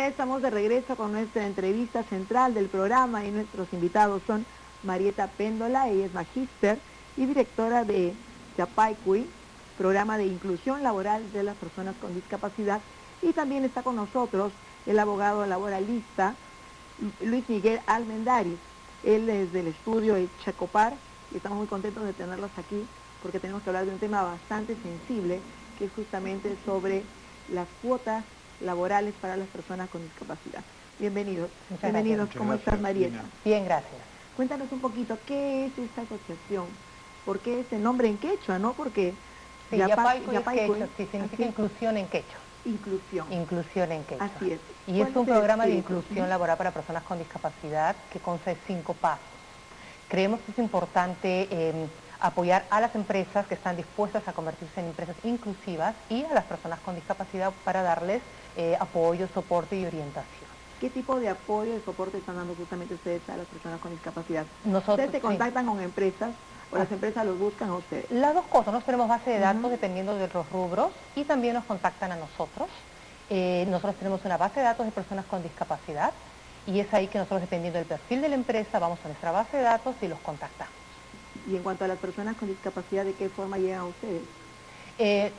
ya estamos de regreso con nuestra entrevista central del programa y nuestros invitados son Marieta Péndola, ella es magíster y directora de Yapaycuy, programa de inclusión laboral de las personas con discapacidad, y también está con nosotros el abogado laboralista Luis Miguel Almendaris. Él es del estudio Chacopar y estamos muy contentos de tenerlos aquí porque tenemos que hablar de un tema bastante sensible, que es justamente sobre las cuotas laborales para las personas con discapacidad. Bienvenidos. Bienvenidos. ¿Cómo estás, Marieta? Bien, gracias. Cuéntanos un poquito, ¿qué es esta asociación? ¿Por qué ese nombre en quechua, no? Porque sí, Yapaycuy es quechua, sí, significa inclusión en quechua. Inclusión. Inclusión en quechua. Así es. Y es un programa de inclusión laboral para personas con discapacidad que consta de 5 pasos. Creemos que es importante apoyar a las empresas que están dispuestas a convertirse en empresas inclusivas y a las personas con discapacidad para darles apoyo, soporte y orientación. ¿Qué tipo de apoyo y soporte están dando justamente ustedes a las personas con discapacidad? ¿Ustedes se contactan con empresas o las empresas los buscan a ustedes? Las dos cosas. Nosotros tenemos base de datos dependiendo de los rubros y también nos contactan a nosotros. Nosotros tenemos una base de datos de personas con discapacidad y es ahí que nosotros, dependiendo del perfil de la empresa, vamos a nuestra base de datos y los contactamos. Y en cuanto a las personas con discapacidad, ¿de qué forma llegan a ustedes?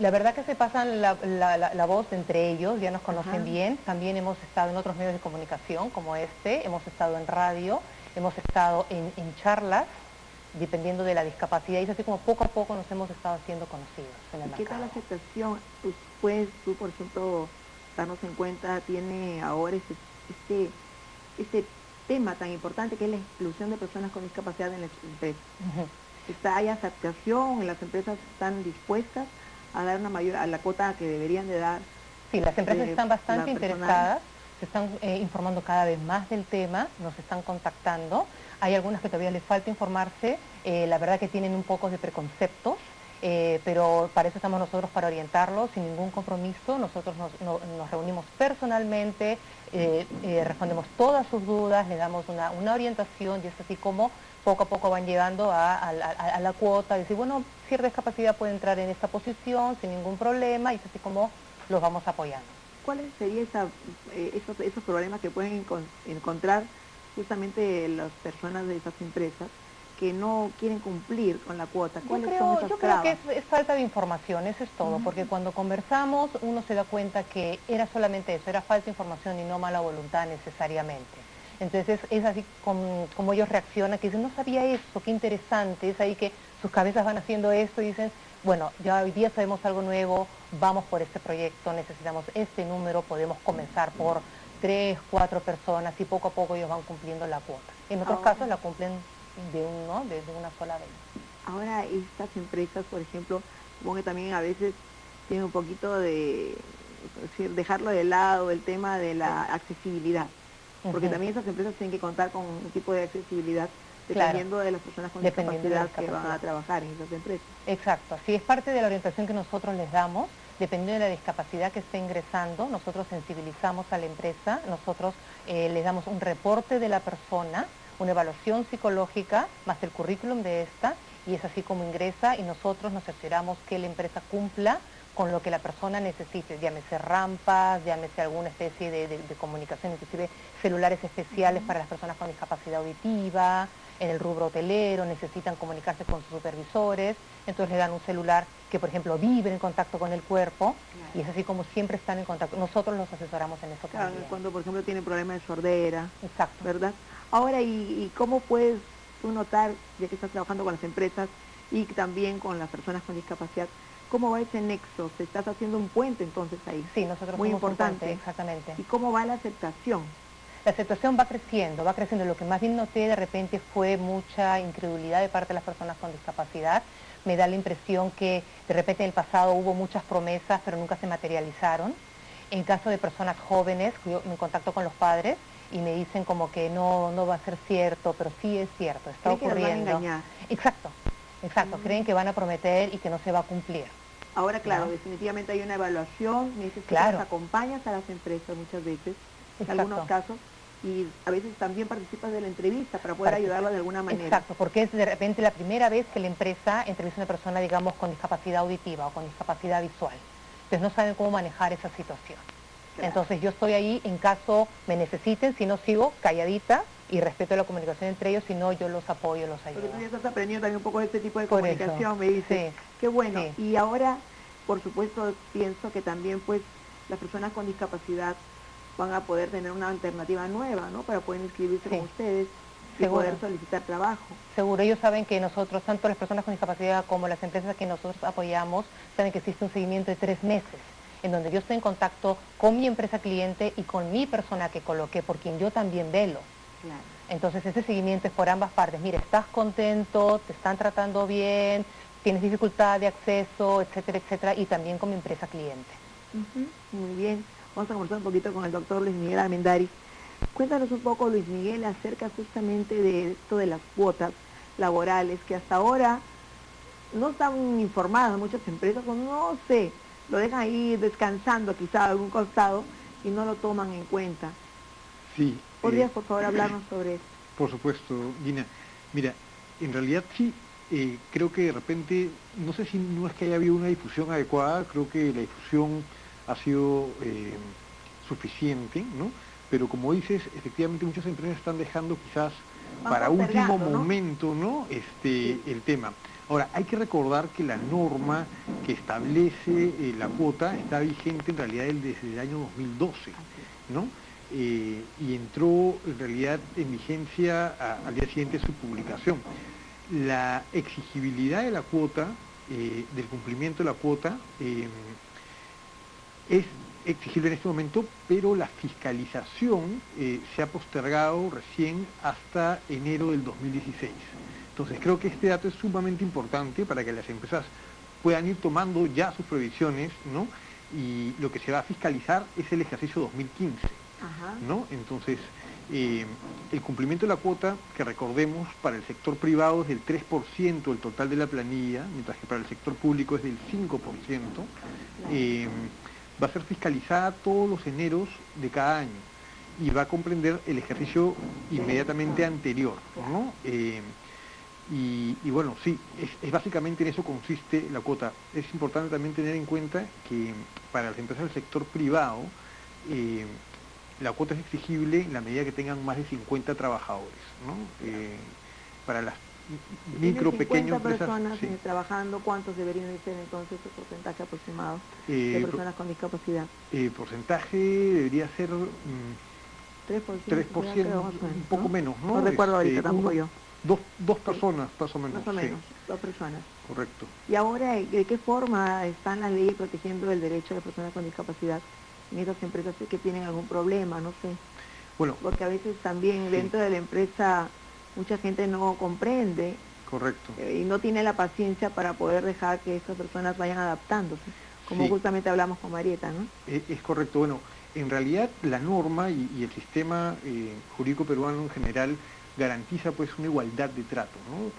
La verdad que se pasan la voz entre ellos, ya nos conocen bien. También hemos estado en otros medios de comunicación como este, hemos estado en radio, hemos estado en charlas, dependiendo de la discapacidad, y es así como poco a poco nos hemos estado haciendo conocidos en el mercado. ¿Qué tal la aceptación? Pues, tú, por ejemplo, darnos en cuenta, tiene ahora este tema tan importante que es la inclusión de personas con discapacidad en las empresas. ¿Hay aceptación? ¿Las empresas están dispuestas a dar una mayor, a la cuota que deberían de dar? Sí, las empresas están bastante interesadas, se están informando cada vez más del tema, nos están contactando. Hay algunas que todavía les falta informarse, la verdad que tienen un poco de preconceptos, pero para eso estamos nosotros, para orientarlos sin ningún compromiso. Nosotros nos reunimos personalmente, respondemos todas sus dudas, les damos una orientación, y es así como poco a poco van llegando a la cuota, decir, bueno, cierta discapacidad puede entrar en esta posición sin ningún problema, y es así como los vamos apoyando. ¿Cuáles serían esos problemas que pueden encontrar justamente las personas de esas empresas que no quieren cumplir con la cuota? Yo creo que es falta de información, eso es todo, porque cuando conversamos uno se da cuenta que era solamente eso, era falta de información y no mala voluntad necesariamente. Entonces es así como ellos reaccionan, que dicen, no sabía eso, qué interesante. Es ahí que sus cabezas van haciendo esto y dicen, bueno, ya hoy día sabemos algo nuevo, vamos por este proyecto, necesitamos este número, podemos comenzar por 3, 4 personas y poco a poco ellos van cumpliendo la cuota. En otros casos la cumplen de una sola vez. Ahora estas empresas, por ejemplo, supongo que también a veces tienen un poquito de, es decir, dejarlo de lado el tema de la accesibilidad. Porque también esas empresas tienen que contar con un tipo de accesibilidad dependiendo de las personas con discapacidad que van a trabajar en esas empresas. Exacto, así es parte de la orientación que nosotros les damos. Dependiendo de la discapacidad que esté ingresando, nosotros sensibilizamos a la empresa, nosotros les damos un reporte de la persona, una evaluación psicológica, más el currículum de esta, y es así como ingresa, y nosotros nos aseguramos que la empresa cumpla con lo que la persona necesite, llámese rampas, llámese alguna especie de comunicación, inclusive celulares especiales para las personas con discapacidad auditiva. En el rubro hotelero necesitan comunicarse con sus supervisores, entonces le dan un celular que, por ejemplo, vive en contacto con el cuerpo, y es así como siempre están en contacto. Nosotros los asesoramos en eso también. Cuando, por ejemplo, tienen problemas de sordera. Exacto. ¿Verdad? Ahora, ¿y cómo puedes tú notar, ya que estás trabajando con las empresas y también con las personas con discapacidad, cómo va ese nexo? ¿Se estás haciendo un puente entonces ahí? Sí, nosotros muy somos importante. Un puente, exactamente. ¿Y cómo va la aceptación? La aceptación va creciendo. Lo que más bien noté de repente fue mucha incredulidad de parte de las personas con discapacidad. Me da la impresión que de repente en el pasado hubo muchas promesas, pero nunca se materializaron. En caso de personas jóvenes, yo me contacto con los padres y me dicen como que no va a ser cierto, pero sí es cierto, está ocurriendo. Que los van a engañar. Exacto, creen que van a prometer y que no se va a cumplir. Ahora, claro, definitivamente hay una evaluación, me dices que las acompañas a las empresas muchas veces, en algunos casos, y a veces también participas de la entrevista para poder ayudarla de alguna manera. Exacto, porque es de repente la primera vez que la empresa entrevista a una persona, digamos, con discapacidad auditiva o con discapacidad visual. Entonces no saben cómo manejar esa situación. Claro. Entonces yo estoy ahí en caso me necesiten, si no sigo calladita y respeto la comunicación entre ellos, si no yo los apoyo, los ayudo. Porque tú ya estás aprendiendo también un poco de este tipo de Por comunicación, eso, me dices. sí, Qué bueno. sí. Y ahora, por supuesto, pienso que también pues las personas con discapacidad van a poder tener una alternativa nueva, ¿no? Para poder inscribirse Sí. con ustedes y Seguro. poder solicitar trabajo. Seguro, ellos saben que nosotros, tanto las personas con discapacidad como las empresas que nosotros apoyamos, saben que existe un seguimiento de 3 meses, en donde yo estoy en contacto con mi empresa cliente y con mi persona que coloqué, por quien yo también velo. Claro. Entonces ese seguimiento es por ambas partes. Mira, estás contento, te están tratando bien, tienes dificultad de acceso, etcétera, etcétera, y también con mi empresa cliente. Muy bien. Vamos a conversar un poquito con el doctor Luis Miguel Armendáriz. Cuéntanos un poco, Luis Miguel, acerca justamente de esto de las cuotas laborales, que hasta ahora no están informadas muchas empresas, o no sé, lo dejan ahí descansando quizá a algún costado y no lo toman en cuenta. Sí. ¿Podrías, por favor, hablarnos sobre esto? Por supuesto, Gina. Mira, en realidad sí, creo que de repente, no sé si no es que haya habido una difusión adecuada, creo que la difusión ha sido suficiente, ¿no? Pero como dices, efectivamente muchas empresas están dejando quizás para último momento, ¿no? Sí. El tema. Ahora, hay que recordar que la norma que establece la cuota está vigente en realidad desde el año 2012, ¿no? Y entró en realidad en vigencia al día siguiente de su publicación. La exigibilidad de la cuota, del cumplimiento de la cuota, es exigible en este momento, pero la fiscalización se ha postergado recién hasta enero del 2016. Entonces creo que este dato es sumamente importante para que las empresas puedan ir tomando ya sus previsiones, ¿no? Y lo que se va a fiscalizar es el ejercicio 2015, ¿no? Entonces, el cumplimiento de la cuota, que recordemos, para el sector privado es del 3% del total de la planilla, mientras que para el sector público es del 5%, va a ser fiscalizada todos los eneros de cada año y va a comprender el ejercicio inmediatamente anterior, ¿no? Y bueno, sí, es básicamente en eso consiste la cuota. Es importante también tener en cuenta que para las empresas del sector privado, la cuota es exigible en la medida que tengan más de 50 trabajadores, ¿no? Para las micro, pequeñas empresas... personas trabajando, ¿cuántos deberían ser entonces el porcentaje aproximado de personas con discapacidad? El porcentaje debería ser 3%, un poco menos, ¿no? No recuerdo ahorita tampoco yo. Dos personas, más o menos. Más o menos, 2 personas. Correcto. Y ahora, ¿de qué forma están las leyes protegiendo el derecho de personas con discapacidad en esas empresas que tienen algún problema? No sé. Bueno. Porque a veces también dentro de la empresa mucha gente no comprende. Correcto. Y no tiene la paciencia para poder dejar que estas personas vayan adaptándose, como justamente hablamos con Marieta, ¿no? Es correcto. Bueno, en realidad la norma y el sistema jurídico peruano en general garantiza pues una igualdad de trato, ¿no?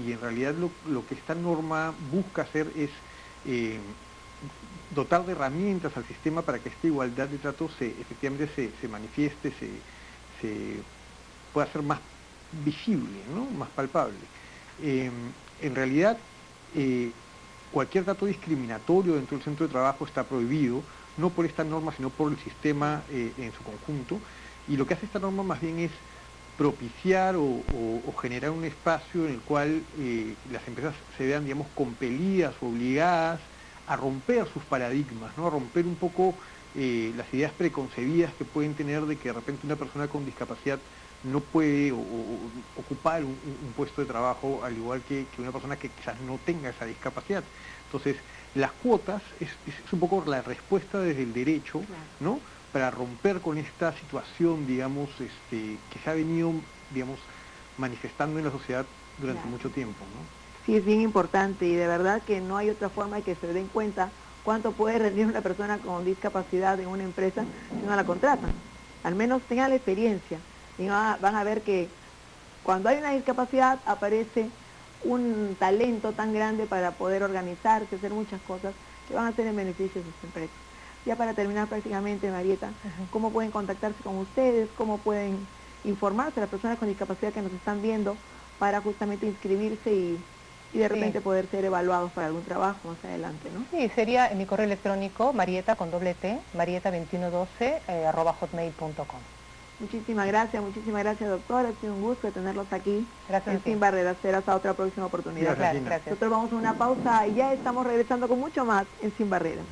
Y en realidad lo que esta norma busca hacer es dotar de herramientas al sistema para que esta igualdad de trato efectivamente se manifieste, se pueda ser más visible, ¿no? Más palpable. En realidad, cualquier trato discriminatorio dentro del centro de trabajo está prohibido, no por esta norma, sino por el sistema en su conjunto, y lo que hace esta norma más bien es propiciar o generar un espacio en el cual las empresas se vean, digamos, compelidas o obligadas a romper sus paradigmas, ¿no? A romper un poco las ideas preconcebidas que pueden tener de que de repente una persona con discapacidad no puede ocupar un puesto de trabajo al igual que una persona que quizás no tenga esa discapacidad. Entonces, las cuotas es un poco la respuesta desde el derecho, ¿no? Para romper con esta situación, digamos, que se ha venido, digamos, manifestando en la sociedad durante mucho tiempo, ¿no? Sí, es bien importante y de verdad que no hay otra forma de que se den cuenta cuánto puede rendir una persona con discapacidad en una empresa si no la contratan. Al menos tengan la experiencia y van a ver que cuando hay una discapacidad aparece un talento tan grande para poder organizarse, hacer muchas cosas que van a ser en beneficio de sus empresas. Ya para terminar prácticamente, Marieta, ¿cómo pueden contactarse con ustedes? ¿Cómo pueden informarse a las personas con discapacidad que nos están viendo para justamente inscribirse y y de repente poder ser evaluados para algún trabajo más adelante, ¿no? Sí, sería en mi correo electrónico marieta con doble T, marieta2112 @hotmail.com. Muchísimas gracias, doctor. Ha sido un gusto tenerlos aquí Gracias en Sin Barreras. Será hasta otra próxima oportunidad. Gracias, Gina. Gracias. Nosotros vamos a una pausa y ya estamos regresando con mucho más en Sin Barreras.